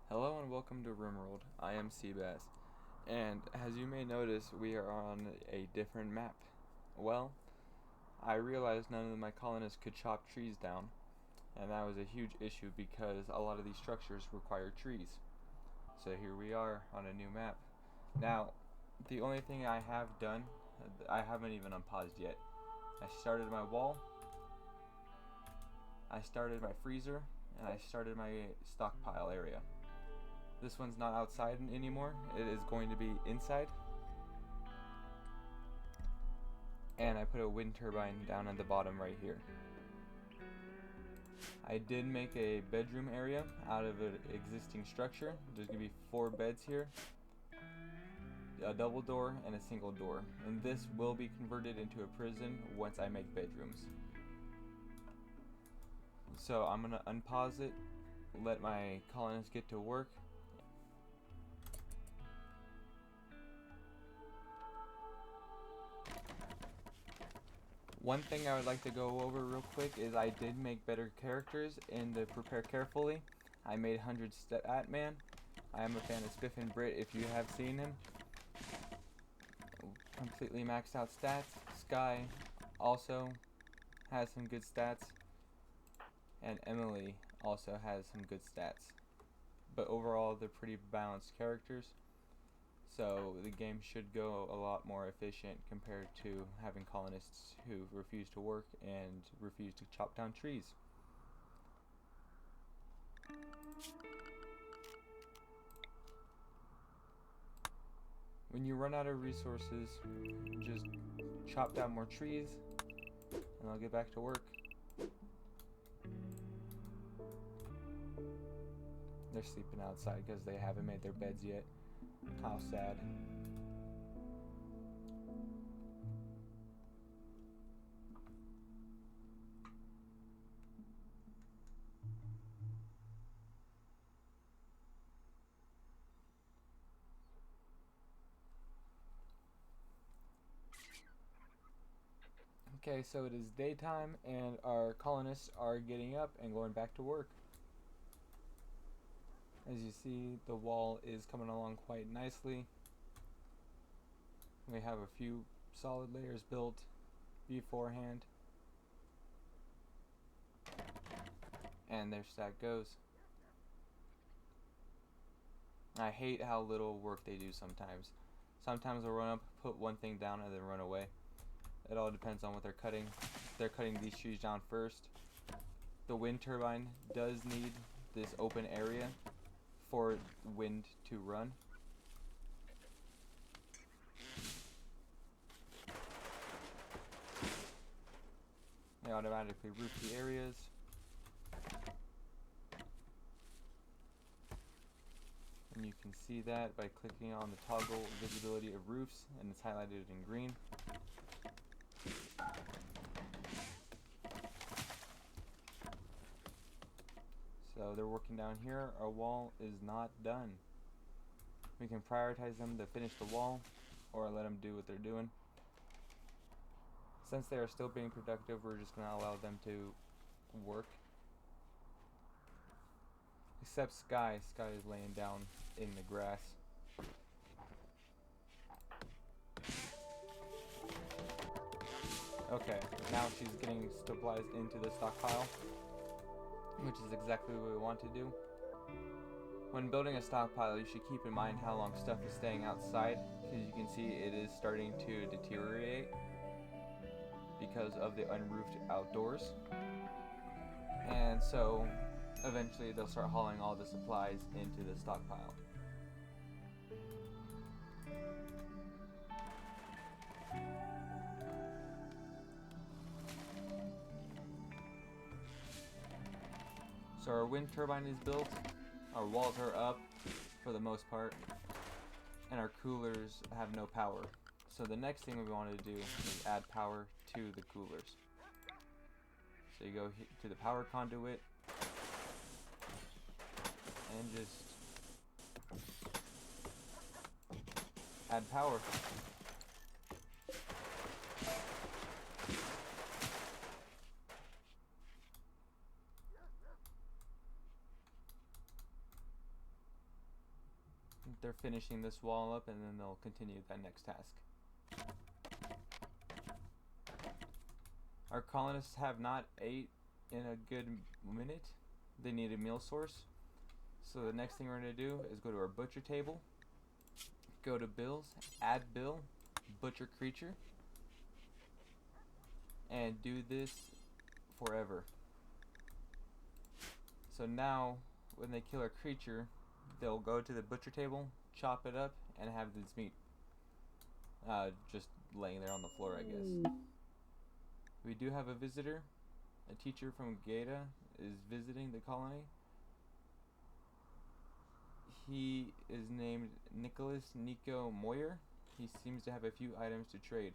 Hello and welcome to RimWorld. I am Seabass, and as you may notice, we are on a different map. Well, I realized none of my colonists could chop trees down, and that was a huge issue because a lot of these structures require trees. So here we are on a new map. Now, the only thing I have done, I haven't even unpaused yet. I started my wall, I started my freezer, and I started my stockpile area. This one's not outside anymore, it is going to be inside. And I put a wind turbine down at the bottom right here. I did make a bedroom area out of an existing structure. There's going to be 4 beds here, a double door and a single door. And this will be converted into a prison once I make bedrooms. So I'm going to unpause it, let my colonists get to work. One thing I would like to go over real quick is I did make better characters in the Prepare Carefully. I made 100 Stat Man. I am a fan of Spiff and Brit if you have seen him. Completely maxed out stats. Sky also has some good stats. And Emily also has some good stats. But overall, they're pretty balanced characters. So the game should go a lot more efficient compared to having colonists who refuse to work and refuse to chop down trees. When you run out of resources, just chop down more trees and I'll get back to work. They're sleeping outside because they haven't made their beds yet. How sad. Okay, so it is daytime and our colonists are getting up and going back to work. As you see, the wall is coming along quite nicely. We have a few solid layers built beforehand. And their stack goes. I hate how little work they do sometimes. Sometimes they'll run up, put one thing down, and then run away. It all depends on what they're cutting. They're cutting these trees down first. The wind turbine does need this open area for wind to run. They automatically roof the areas. And you can see that by clicking on the toggle visibility of roofs, and it's highlighted in green. So they're working down here. Our wall is not done. We can prioritize them to finish the wall or let them do what they're doing. Since they are still being productive, we're just going to allow them to work. Except Sky. Sky is laying down in the grass. Okay, now she's getting supplies into the stockpile, which is exactly what we want to do. When building a stockpile, you should keep in mind how long stuff is staying outside, because you can see it is starting to deteriorate because of the unroofed outdoors. And so eventually they'll start hauling all the supplies into the stockpile. So our wind turbine is built, our walls are up for the most part, and our coolers have no power. So the next thing we want to do is add power to the coolers. So you go to the power conduit and just add power. they're finishing this wall up, and then they'll continue that next task. Our colonists have not ate in a good minute. They need a meal source. So the next thing we're going to do is go to our butcher table, go to bills, add bill, butcher creature, and do this forever. So now when they kill a creature, they'll go to the butcher table, chop it up, and have this meat just laying there on the floor, I guess. We do have a visitor. A teacher from Gaeta is visiting the colony. He is named Nico Moyer. He seems to have a few items to trade.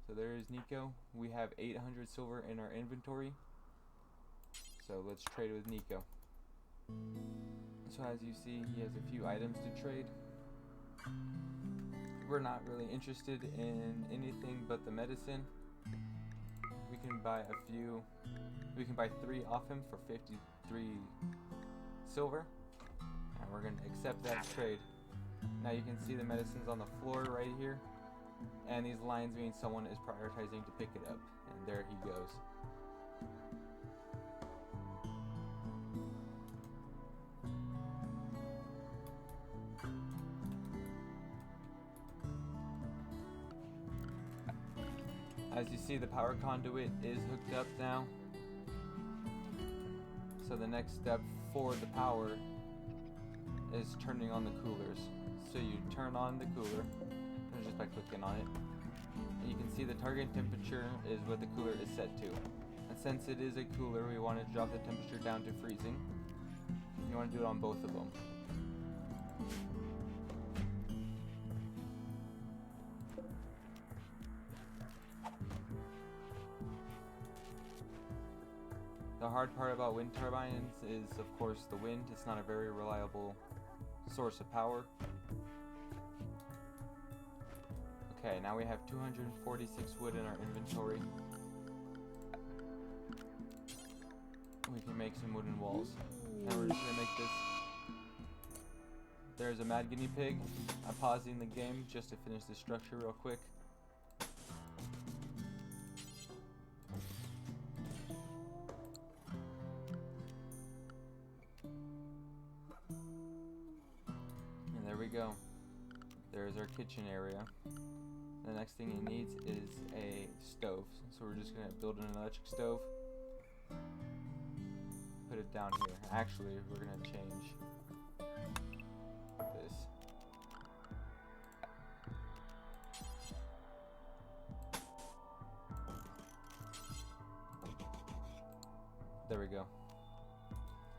So there is Nico. We have 800 silver in our inventory. So let's trade with Nico. So as you see, he has a few items to trade. We're not really interested in anything but the medicine. We can buy we can buy 3 off him for 53 silver. And we're going to accept that trade. Now you can see the medicines on the floor right here. And these lines mean someone is prioritizing to pick it up. And there he goes. As you see, the power conduit is hooked up now. So the next step for the power is turning on the coolers. So you turn on the cooler just by clicking on it. And you can see the target temperature is what the cooler is set to. And since it is a cooler, we want to drop the temperature down to freezing. You want to do it on both of them. The hard part about wind turbines is, of course, the wind. It's not a very reliable source of power. Okay, now we have 246 wood in our inventory. We can make some wooden walls. Now we're just gonna make this. There's a mad guinea pig. I'm pausing the game just to finish this structure real quick. And there we go. There's our kitchen area. The next thing it needs is a stove. So we're just gonna build an electric stove. Put it down here. Actually, we're gonna change this. There we go.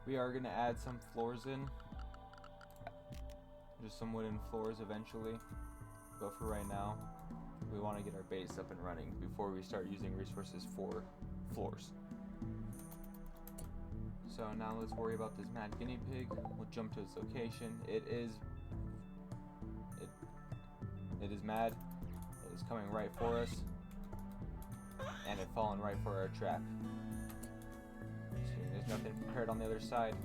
We are gonna add some floors in. Just some wooden floors eventually. But for right now, we want to get our base up and running before we start using resources for floors. So now let's worry about this mad guinea pig. We'll jump to its location. It is mad. It is coming right for us. And it fallen right for our trap. See, there's nothing prepared on the other side.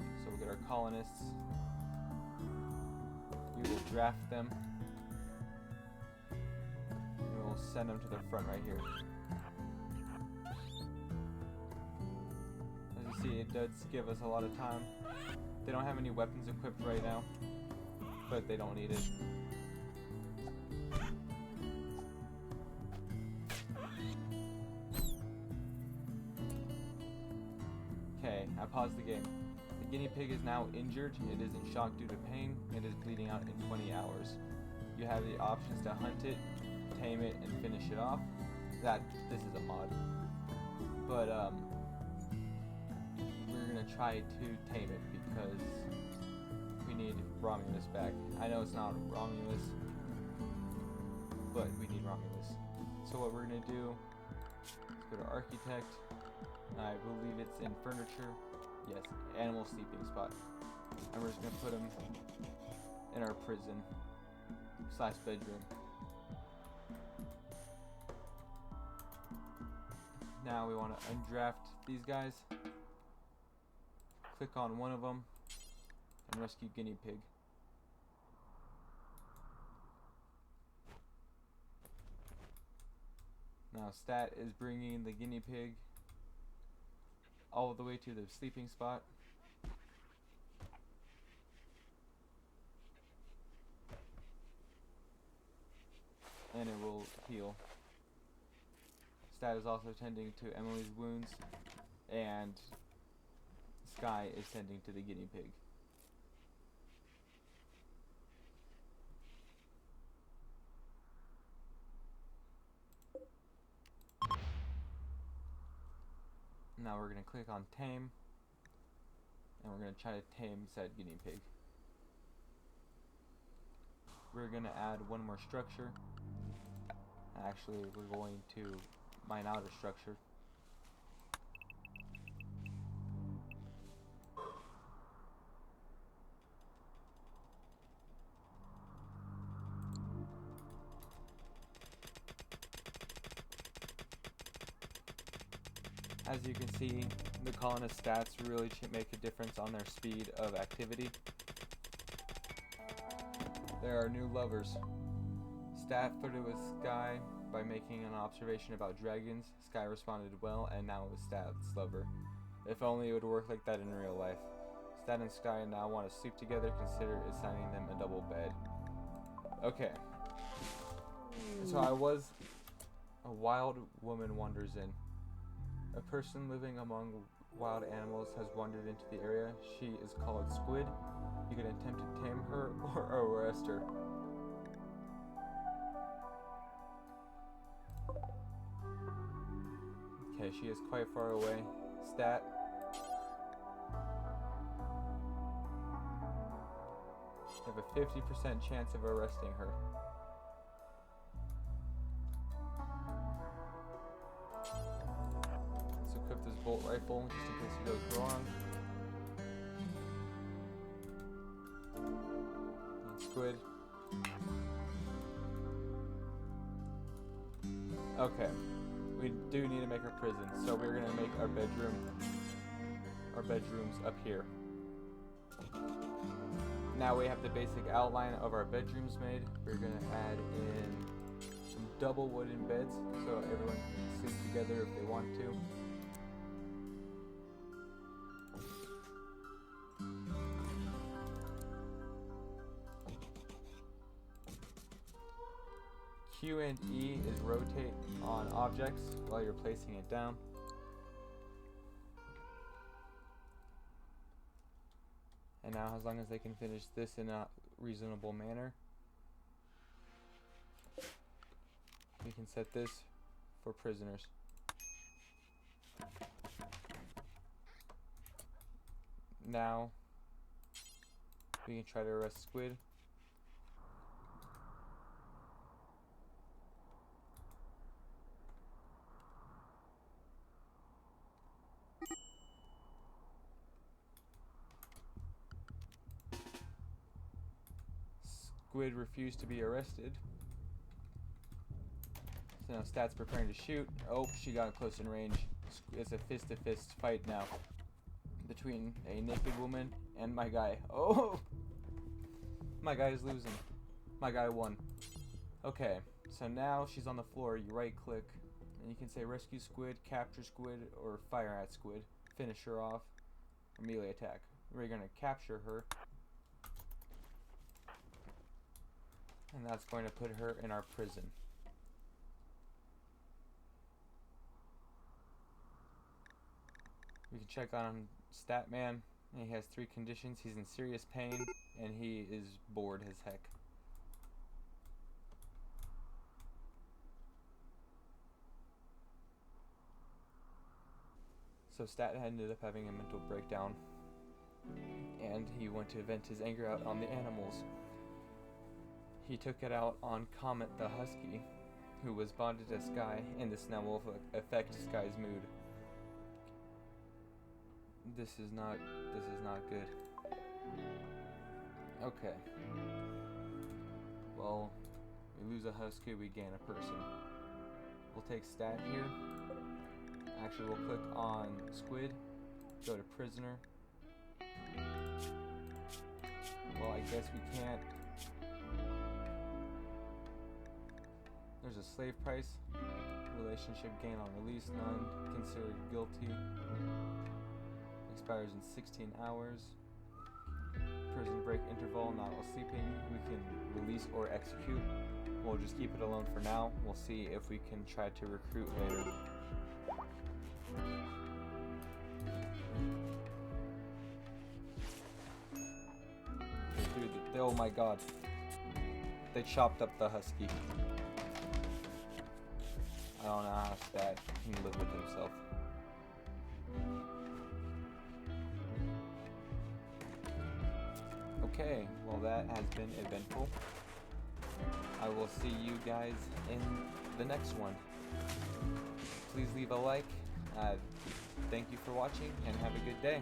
So we'll get our colonists. We will draft them. And we'll send them to the front right here. As you see, it does give us a lot of time. They don't have any weapons equipped right now, but they don't need it. Okay, I paused the game. The guinea pig is now injured. It is in shock due to pain. It is bleeding out in 20 hours. You have the options to hunt it, tame it, and finish it off. This is a mod. But we're gonna try to tame it because we need Romulus back. I know it's not Romulus, but we need Romulus. So what we're gonna do is go to Architect. I believe it's in Furniture. Yes, animal sleeping spot. And we're just gonna put him in our prison / bedroom. Now we want to undraft these guys. Click on one of them and rescue guinea pig. Now Stat is bringing the guinea pig all the way to the sleeping spot. And it will heal. Stat is also tending to Emily's wounds, and Sky is tending to the guinea pig. Now we're going to click on Tame, and we're going to try to tame said guinea pig. We're going to add one more structure. Actually, we're going to mine out a structure. As you can see, the colonist stats really make a difference on their speed of activity. There are new lovers. Stat flirted with Sky by making an observation about dragons. Sky responded well, and now it was Stat's lover. If only it would work like that in real life. Stat and Sky now want to sleep together. Consider assigning them a double bed. Okay. So a wild woman wanders in. A person living among wild animals has wandered into the area. She is called Squid. You can attempt to tame her or arrest her. Okay, she is quite far away. Stat. You have a 50% chance of arresting her. Let's equip this bolt rifle just in case it goes wrong. And Squid. Okay. We do need to make our prison, so we're going to make our bedrooms up here. Now we have the basic outline of our bedrooms made. We're going to add in some double wooden beds so everyone can sleep together if they want to. Q and E is rotate on objects while you're placing it down. And now, as long as they can finish this in a reasonable manner, we can set this for prisoners. Now, we can try to arrest Squid. Squid refused to be arrested. So now Stat's preparing to shoot. Oh, she got close in range. It's a fist-to-fist fight now between a naked woman and my guy. Oh! My guy is losing. My guy won. Okay, so now she's on the floor. You right-click, and you can say rescue Squid, capture Squid, or fire at Squid. Finish her off, or melee attack. We're going to capture her. And that's going to put her in our prison. We can check on Statman. He has 3 conditions. He's in serious pain, and he is bored as heck. So Stat ended up having a mental breakdown, and he went to vent his anger out on the animals. He took it out on Comet the Husky, who was bonded to Sky, and this now will affect Sky's mood. This is not good. Okay. Well, we lose a husky, we gain a person. We'll take Stat here. Actually, we'll click on Squid, go to prisoner, I guess we can't. There's a slave price. Relationship gain on release, none. Considered guilty. Expires in 16 hours. Prison break interval, not while sleeping. We can release or execute. We'll just keep it alone for now. We'll see if we can try to recruit later. Dude, oh my god. They chopped up the husky. I don't know how that can live with himself. Okay, well that has been eventful. I will see you guys in the next one. Please leave a like. Thank you for watching and have a good day.